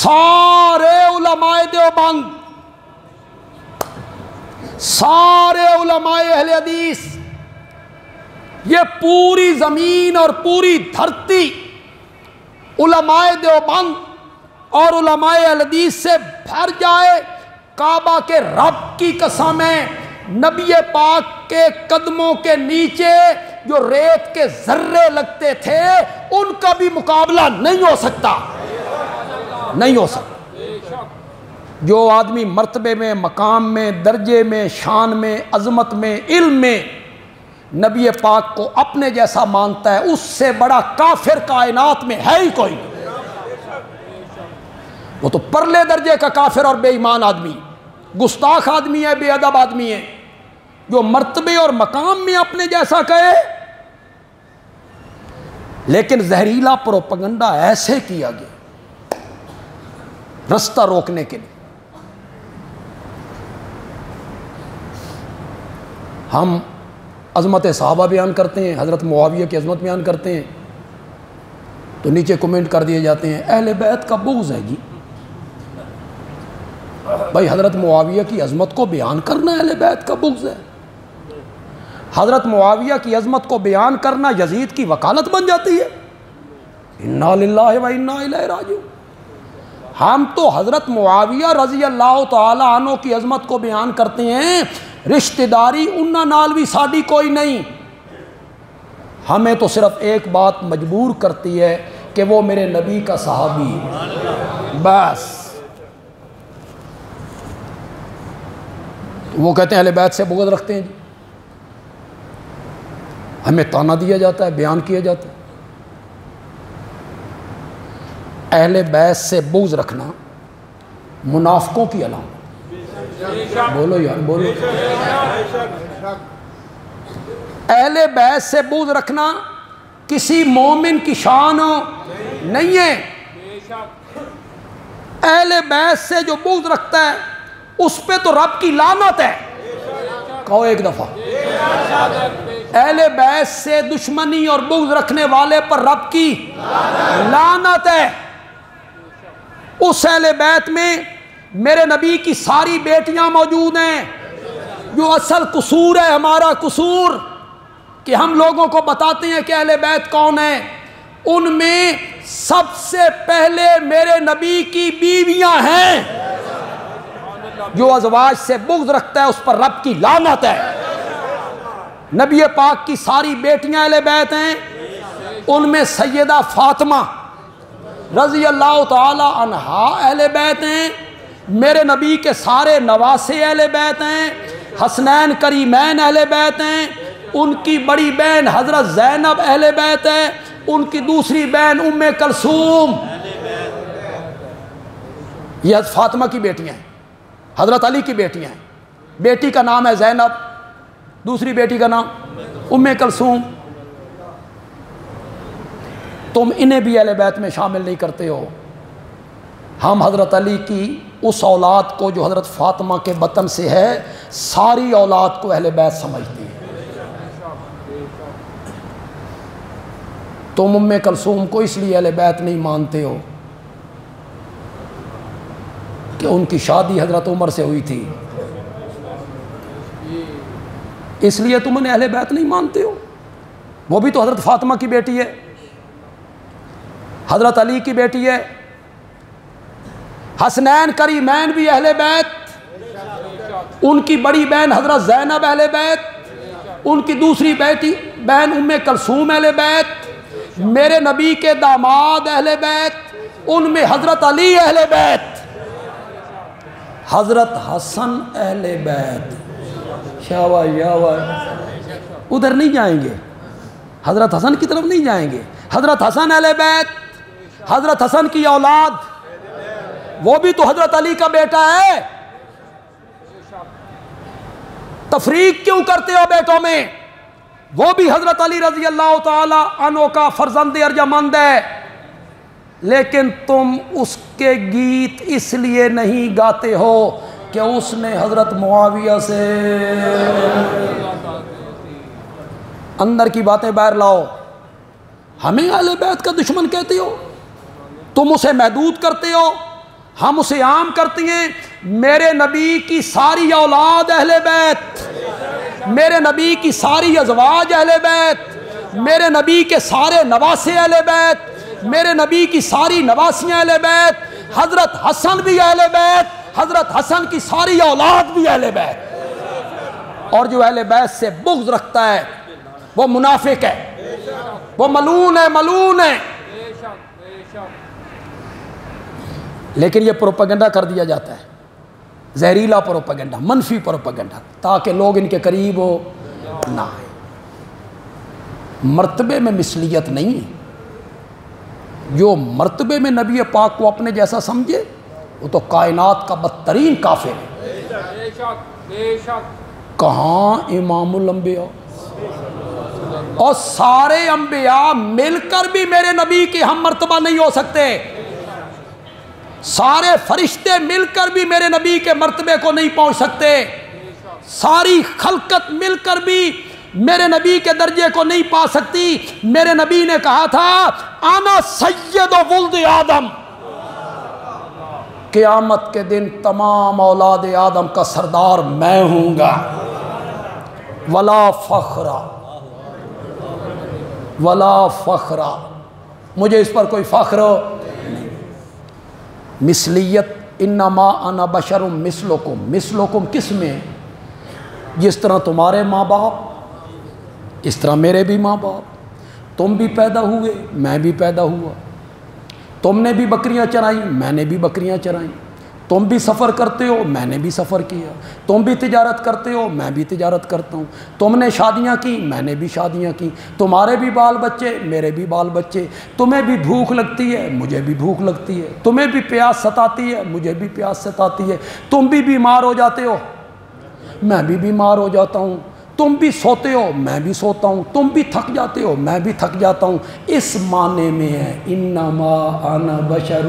سارے علماء دیوبند، سارے علماء اہل حدیث، یہ پوری زمین اور پوری دھرتی علماء دیوبند اور علماء اہل حدیث سے بھر جائے، کعبہ کے رب کی قسم ہے، نبی پاک کے قدموں کے نیچے جو ریت کے ذرے لگتے تھے ان کا بھی مقابلہ نہیں ہو سکتا، نہیں ہو سکتا۔ جو آدمی مرتبے میں، مقام میں، درجے میں، شان میں، عظمت میں، علم میں نبی پاک کو اپنے جیسا مانتا ہے، اس سے بڑا کافر کائنات میں ہے ہی کوئی نہیں۔ وہ تو پرلے درجے کا کافر اور بے ایمان آدمی، گستاخ آدمی ہے، بے ادب آدمی ہے، جو مرتبے اور مقام میں اپنے جیسا کہے۔ لیکن زہریلا پروپگنڈا ایسے کیا گیا رستہ روکنے کے لیے۔ ہم عظمت صحابہ بیان کرتے ہیں، حضرت معاویہ کی عظمت بیان کرتے ہیں، تو نیچے کمنٹ کر دیے جاتے ہیں اہل بیت کا بغض ہے جی۔ بھائی حضرت معاویہ کی عظمت کو بیان کرنا اہل بیت کا بغض ہے؟ حضرت معاویہ کی عظمت کو بیان کرنا یزید کی وکالت بن جاتی ہے؟ انا للہ و انا الیہ راجعون۔ ہم تو حضرت معاویہ رضی اللہ تعالی عنہ کی عظمت کو بیان کرتے ہیں، رشتہ داری انہاں نال بھی ساڈی کوئی نہیں، ہمیں تو صرف ایک بات مجبور کرتی ہے کہ وہ میرے نبی کا صحابی، بس۔ وہ کہتے ہیں اہل بیت سے بغض رکھتے ہیں جی، ہمیں تانا دیا جاتا ہے، بیان کیا جاتا ہے۔ اہل بیت سے بغض رکھنا منافقوں کی علامت، بولو یار بولو۔ اہل بیت سے بغض رکھنا کسی مومن کی شان نہیں ہے۔ اہل بیت سے جو بغض رکھتا ہے اس پہ تو رب کی لعنت ہے، کہو ایک دفعہ۔ اہل بیت سے دشمنی اور بغض رکھنے والے پر رب کی لعنت ہے۔ اس اہل بیت میں میرے نبی کی ساری بیٹیاں موجود ہیں۔ جو اصل قصور ہے ہمارا قصور کہ ہم لوگوں کو بتاتے ہیں کہ اہل بیت کون ہیں، ان میں سب سے پہلے میرے نبی کی بیویاں ہیں۔ جو ازواج سے بغض رکھتا ہے اس پر رب کی لعنت ہے۔ نبی پاک کی ساری بیٹیاں اہل بیت ہیں، ان میں سیدہ فاطمہ رضی اللہ تعالی عنہا اہل بیت ہیں، میرے نبی کے سارے نواسے اہل بیت ہیں، حسنین کریمین اہل بیت ہیں، ان کی بڑی بہن حضرت زینب اہل بیت ہے، ان کی دوسری بہن ام کلثوم، یہ فاطمہ کی بیٹیاں ہیں، حضرت علی کی بیٹیاں ہیں۔ بیٹی کا نام ہے زینب، دوسری بیٹی کا نام ام کلثوم۔ تم انہیں بھی اہل بیت میں شامل نہیں کرتے ہو۔ ہم حضرت علی کی اس اولاد کو جو حضرت فاطمہ کے بطن سے ہے، ساری اولاد کو اہل بیت سمجھتے ہیں۔ تم ام کلثوم کو اس لیے اہل بیت نہیں مانتے ہو کہ ان کی شادی حضرت عمر سے ہوئی تھی، اس لیے تم انہیں اہل بیت نہیں مانتے ہو۔ وہ بھی تو حضرت فاطمہ کی بیٹی ہے، حضرت علی کی بیٹی ہے، حسنین کریمین بھی اہل بیت، ان کی بڑی بہن حضرت زینب اہل بیت، ان کی دوسری بیٹی بہن ام کلثوم اہل بیت، میرے نبی کے داماد اہل بیت، ان میں حضرت علی اہل بیت، حضرت حسن اہل بیت۔ شاباش شاباش، ادھر نہیں جائیں گے، حضرت حسن کی طرف نہیں جائیں گے۔ حضرت حسن اہل بیت، حضرت حسن کی اولاد، وہ بھی تو حضرت علی کا بیٹا ہے۔ تفریق کیوں کرتے ہو بیٹوں میں؟ وہ بھی حضرت علی رضی اللہ تعالی عنہ کا فرزند ارجمند ہے، لیکن تم اس کے گیت اس لیے نہیں گاتے ہو کہ اس نے حضرت معاویہ سے، اندر کی باتیں باہر لاؤ۔ ہمیں اہل بیت کا دشمن کہتے ہو، تم اسے محدود کرتے ہو، ہم اسے عام کرتے ہیں میرے نبی کی ساری اولاد اہل بیت، میرے نبی کی ساری ازواج اہل بیت، میرے نبی کے سارے نواسے اہل بیت، میرے نبی کی ساری نواسیاں اہل بیت، حضرت حسن بھی اہل بیت، حضرت حسن کی ساری اولاد بھی اہل بیت۔ اور جو اہل بیت سے بغض رکھتا ہے وہ منافق ہے، وہ ملعون ہے، ملعون ہے۔ لیکن یہ پروپیگنڈا کر دیا جاتا ہے، زہریلا پروپیگنڈا، منفی پروپیگنڈا، تاکہ لوگ ان کے قریب ہو نہ آئے۔ مرتبے میں مثلیت نہیں ہے، جو مرتبے میں نبی پاک کو اپنے جیسا سمجھے وہ تو کائنات کا بدترین کافر ہے۔ کہاں امام الانبیاء، اور سارے انبیاء مل کر بھی میرے نبی کے ہم مرتبہ نہیں ہو سکتے، سارے فرشتے مل کر بھی میرے نبی کے مرتبے کو نہیں پہنچ سکتے، ساری خلقت مل کر بھی میرے نبی کے درجے کو نہیں پا سکتی۔ میرے نبی نے کہا تھا انا سید ولد آدم، قیامت کے دن تمام اولاد آدم کا سردار میں ہوں گا، ولا فخر ولا فخر، مجھے اس پر کوئی فخر نہیں۔ مثلیت انما انا بشر مثلکم، مثلکم کس میں؟ جس طرح تمہارے ماں باپ اس طرح میرے بھی ماں باپ، تم بھی پیدا ہوئے میں بھی پیدا ہوا، تم نے بھی بکریاں چرائیں میں نے بھی بکریاں چرائیں، تم بھی سفر کرتے ہو میں نے بھی سفر کیا، تم بھی تجارت کرتے ہو میں بھی تجارت کرتا ہوں، تم نے شادیاں کی میں نے بھی شادیاں کی، تمہارے بھی بال بچے میرے بھی بال بچے، تمہیں بھی بھوک لگتی ہے مجھے بھی بھوک لگتی ہے، تمہیں بھی پیاس ستاتی ہے مجھے بھی پیاس ستاتی ہے، تم بھی بیمار ہو جاتے ہو میں بھی بیمار ہو جاتا ہوں، تم بھی سوتے ہو میں بھی سوتا ہوں، تم بھی تھک جاتے ہو میں بھی تھک جاتا ہوں۔ اس معنی میں ہے انما انا بشر